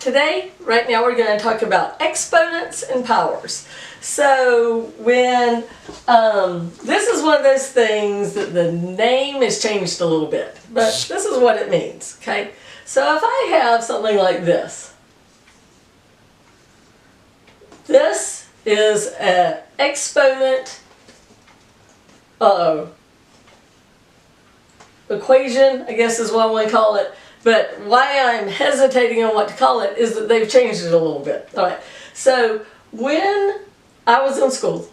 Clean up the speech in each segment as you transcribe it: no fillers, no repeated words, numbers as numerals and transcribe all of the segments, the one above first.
Today, right now, we're going to talk about exponents and powers. So when, this is one of those things that the name has changed a little bit, but this is what it means, okay? So if I have something like this, this is an exponent equation, I guess is what I want to call it. But why I'm hesitating on what to call it is that they've changed it a little bit. All right. So when I was in school,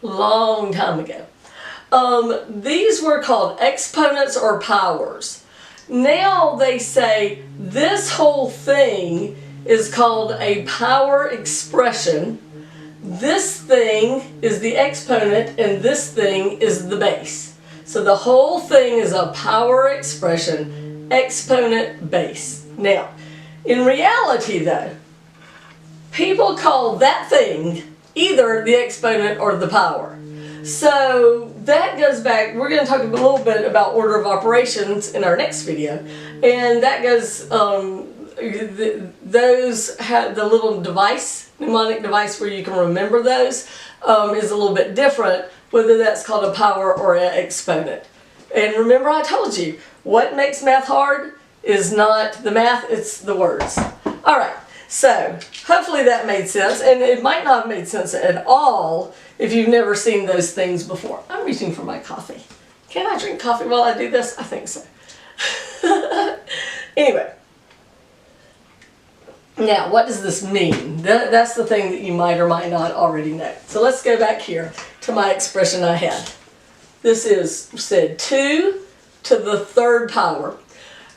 a long time ago, these were called exponents or powers. Now they say this whole thing is called a power expression. This thing is the exponent and this thing is the base. So the whole thing is a power expression, exponent base. Now, in reality though, people call that thing either the exponent or the power. So that goes back, we're going to talk a little bit about order of operations in our next video, and that goes, those have the little device, mnemonic device where you can remember those, is a little bit different, whether that's called a power or an exponent. And remember I told you, what makes math hard is not the math, it's the words. Alright, so hopefully that made sense, and it might not have made sense at all if you've never seen those things before. I'm reaching for my coffee. Can I drink coffee while I do this? I think so. Anyway. Now, what does this mean? That's the thing that you might or might not already know. So let's go back here to my expression I had. This is said 2 to the third power.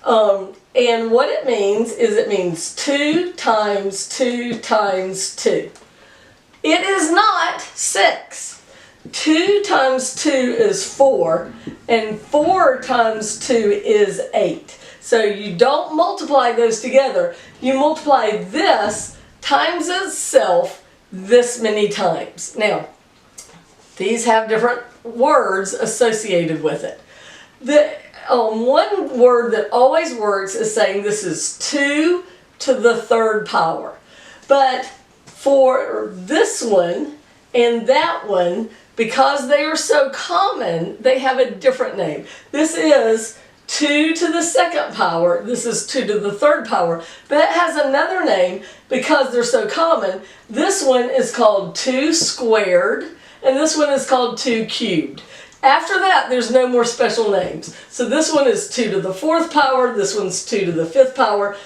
And what it means is it means 2 times 2 times 2. It is not 6. 2 times 2 is 4, and 4 times 2 is 8. So you don't multiply those together. You multiply this times itself this many times. Now, these have different words associated with it. One word that always works is saying this is 2 to the third power. But for this one and that one, because they are so common, they have a different name. This is 2 to the second power, this is 2 to the third power, but it has another name because they're so common. This one is called 2 squared, and this one is called 2 cubed. After that, there's no more special names. So this one is 2 to the fourth power, this one's 2 to the fifth power.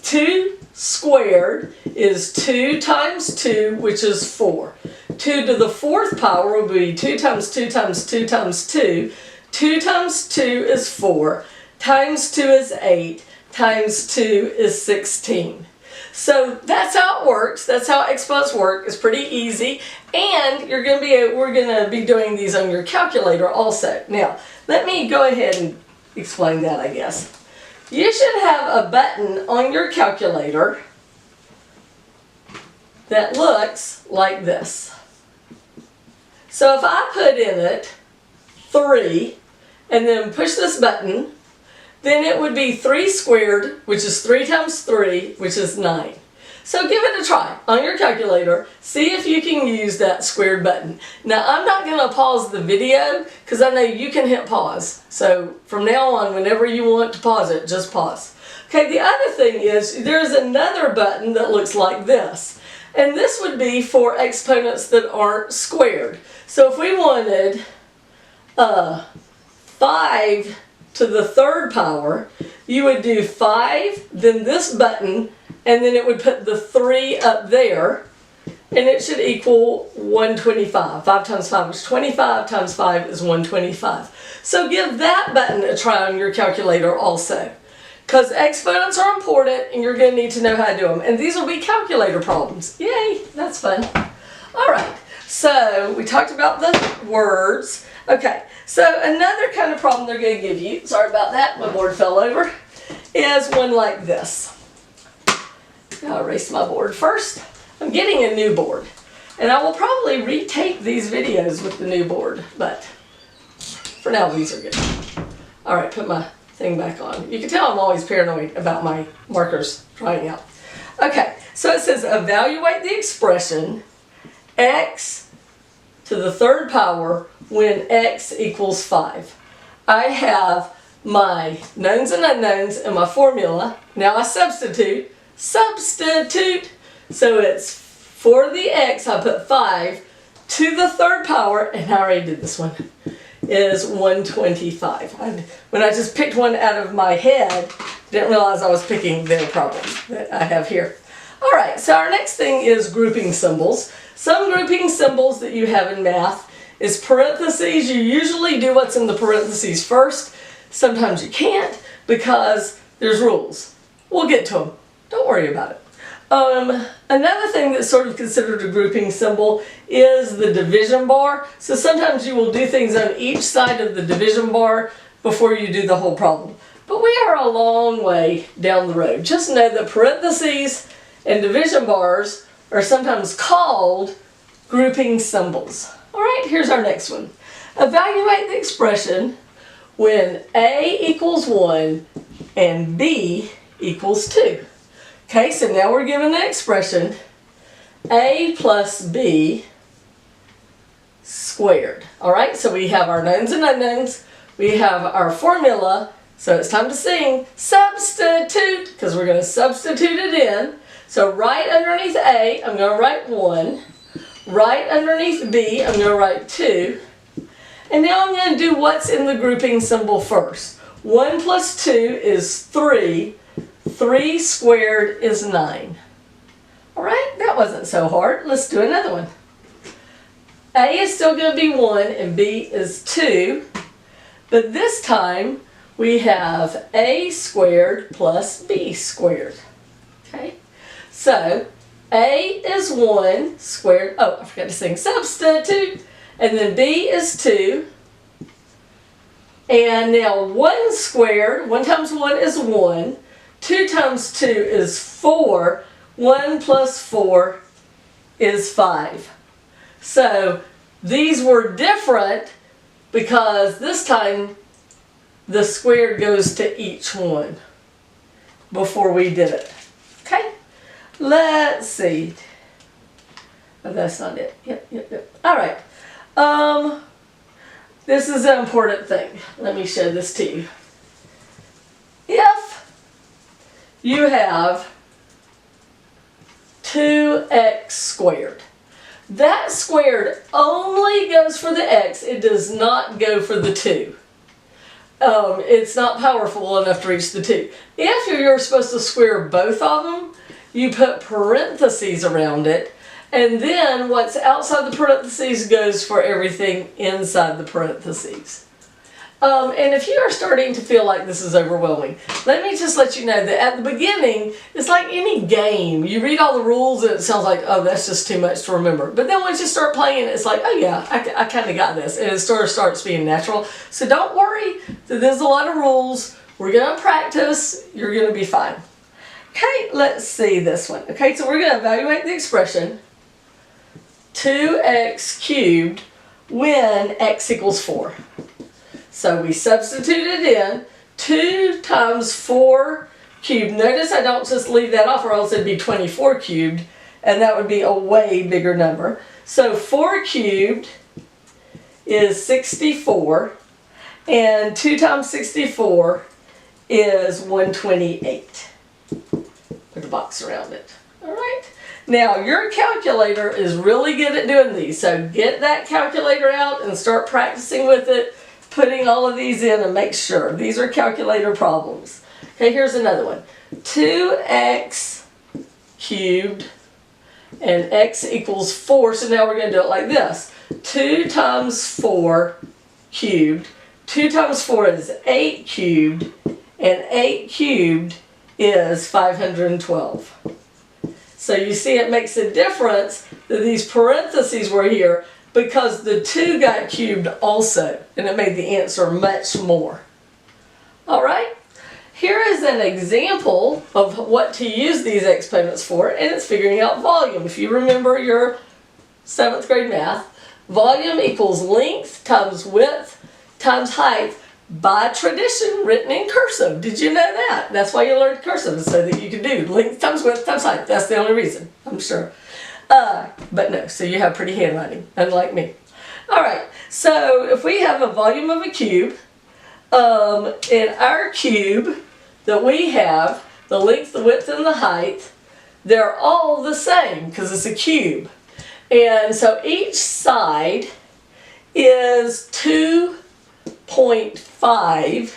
2 squared is 2 times 2, which is 4. 2 to the fourth power will be 2 times 2 times 2 times 2. 2 times 2 is 4, times 2 is 8, times 2 is 16. So that's how it works. That's how exponents work. It's pretty easy, and we're going to be doing these on your calculator also. Now, let me go ahead and explain that, I guess. You should have a button on your calculator that looks like this. So if I put in it 3 and then push this button, then it would be 3 squared, which is 3 times 3, which is 9. So give it a try on your calculator. See if you can use that squared button. Now, I'm not going to pause the video because I know you can hit pause. So from now on, whenever you want to pause it, just pause. Okay, the other thing is there's another button that looks like this. And this would be for exponents that aren't squared. So if we wanted 5 to the third power, you would do 5, then this button, and then it would put the 3 up there, and it should equal 125. 5 times 5 is 25, times 5 is 125. So give that button a try on your calculator also, because exponents are important and you're going to need to know how to do them. And these will be calculator problems. Yay, that's fun. All right, so we talked about the words. Okay, so another kind of problem they're going to give you, sorry about that, my board fell over, is one like this. I'll erase my board first. I'm getting a new board, and I will probably retake these videos with the new board, but for now these are good. All right, put my thing back on. You can tell I'm always paranoid about my markers drying out. Okay, so it says evaluate the expression x to the third power when x equals 5. I have my knowns and unknowns in my formula. Now I substitute. So it's for the x, I put 5 to the third power, and I already did this one, is 125. When I just picked one out of my head, didn't realize I was picking their problem that I have here. All right, so our next thing is grouping symbols. Some grouping symbols that you have in math is parentheses. You usually do what's in the parentheses first. Sometimes you can't because there's rules. We'll get to them. Don't worry about it. Another thing that's sort of considered a grouping symbol is the division bar. So sometimes you will do things on each side of the division bar before you do the whole problem. But we are a long way down the road. Just know that parentheses and division bars are sometimes called grouping symbols. All right, here's our next one. Evaluate the expression when A equals 1 and B equals 2. Okay, so now we're given the expression A plus B squared. All right, so we have our knowns and unknowns. We have our formula. So it's time to sing substitute, because we're going to substitute it in. So right underneath A, I'm going to write 1. Right underneath B, I'm going to write 2. And now I'm going to do what's in the grouping symbol first. 1 plus 2 is 3. 3 squared is 9. All right, that wasn't so hard. Let's do another one. A is still going to be 1 and B is 2. But this time we have A squared plus B squared. Okay, so A is 1 squared. Oh, I forgot to sing substitute. And then B is 2. And now 1 squared, 1 times 1 is 1. 2 times 2 is 4. 1 plus 4 is 5. So these were different because this time the squared goes to each one before we did it. Okay? Let's see. Oh, that's not it. Yep. All right. This is an important thing. Let me show this to you. If you have 2x squared, that squared only goes for the x. It does not go for the 2. It's not powerful enough to reach the 2. If you're supposed to square both of them, you put parentheses around it, and then what's outside the parentheses goes for everything inside the parentheses. And if you are starting to feel like this is overwhelming, let me just let you know that at the beginning, it's like any game. You read all the rules and it sounds like, oh, that's just too much to remember. But then once you start playing, it's like, oh yeah, I kind of got this. And it sort of starts being natural. So don't worry, there's a lot of rules. We're going to practice. You're going to be fine. Okay, let's see this one. Okay, so we're going to evaluate the expression 2x cubed when x equals 4. So we substituted in 2 times 4 cubed. Notice I don't just leave that off or else it'd be 24 cubed, and that would be a way bigger number. So 4 cubed is 64, and 2 times 64 is 128. Put a box around it. All right. Now your calculator is really good at doing these, so get that calculator out and start practicing with it, putting all of these in, and make sure. These are calculator problems. Okay, here's another one. 2x cubed and x equals 4. So now we're going to do it like this. 2 times 4 cubed. 2 times 4 is 8 cubed. And 8 cubed is 512. So you see it makes a difference that these parentheses were here, because the 2 got cubed also, and it made the answer much more. All right, here is an example of what to use these exponents for, and it's figuring out volume. If you remember your 7th grade math, volume equals length times width times height, by tradition written in cursive. Did you know that? That's why you learned cursive, so that you could do length times width times height. That's the only reason, I'm sure. But no, so you have pretty handwriting, unlike me. All right, so if we have a volume of a cube, in our cube that we have, the length, the width, and the height, they're all the same because it's a cube. And so each side is 2.5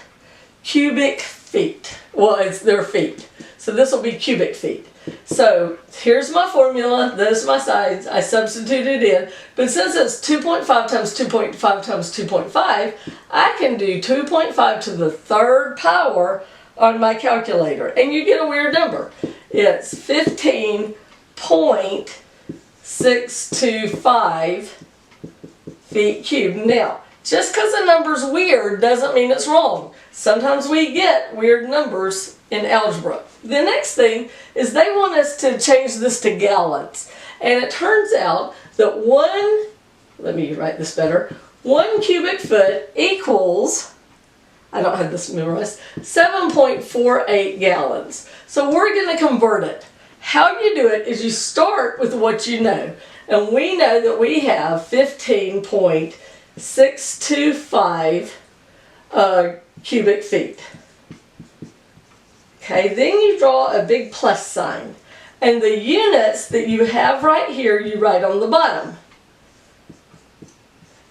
cubic feet. Well, it's their feet. So this will be cubic feet. So here's my formula, those are my sides, I substituted in, but since it's 2.5 times 2.5 times 2.5, I can do 2.5 to the third power on my calculator, and you get a weird number. It's 15.625 feet cubed. Now, just because a number's weird doesn't mean it's wrong. Sometimes we get weird numbers in algebra. The next thing is they want us to change this to gallons. And it turns out that let me write this better, 1 cubic foot equals, I don't have this memorized, 7.48 gallons. So we're going to convert it. How you do it is you start with what you know. And we know that we have 15.625 cubic feet. Okay, then you draw a big plus sign. And the units that you have right here, you write on the bottom.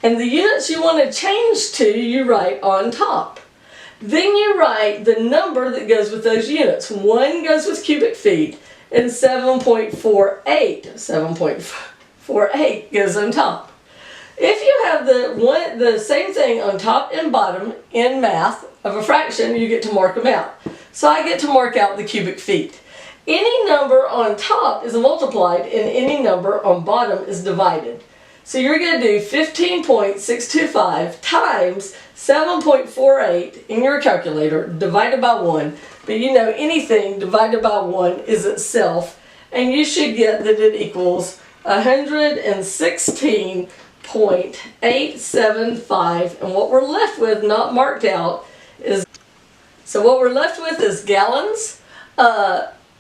And the units you want to change to, you write on top. Then you write the number that goes with those units. 1 goes with cubic feet, and 7.48 goes on top. If you have the same thing on top and bottom in math of a fraction, you get to mark them out. So I get to mark out the cubic feet. Any number on top is multiplied and any number on bottom is divided. So you're going to do 15.625 times 7.48 in your calculator divided by 1. But you know anything divided by 1 is itself, and you should get that it equals 116.875, and what we're left with, not marked out, is, so what we're left with is gallons.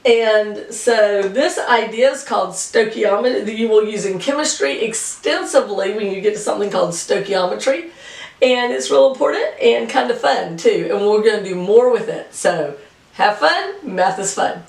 And so this idea is called stoichiometry, that you will use in chemistry extensively when you get to something called stoichiometry. And it's real important and kind of fun too. And we're going to do more with it. So have fun. Math is fun.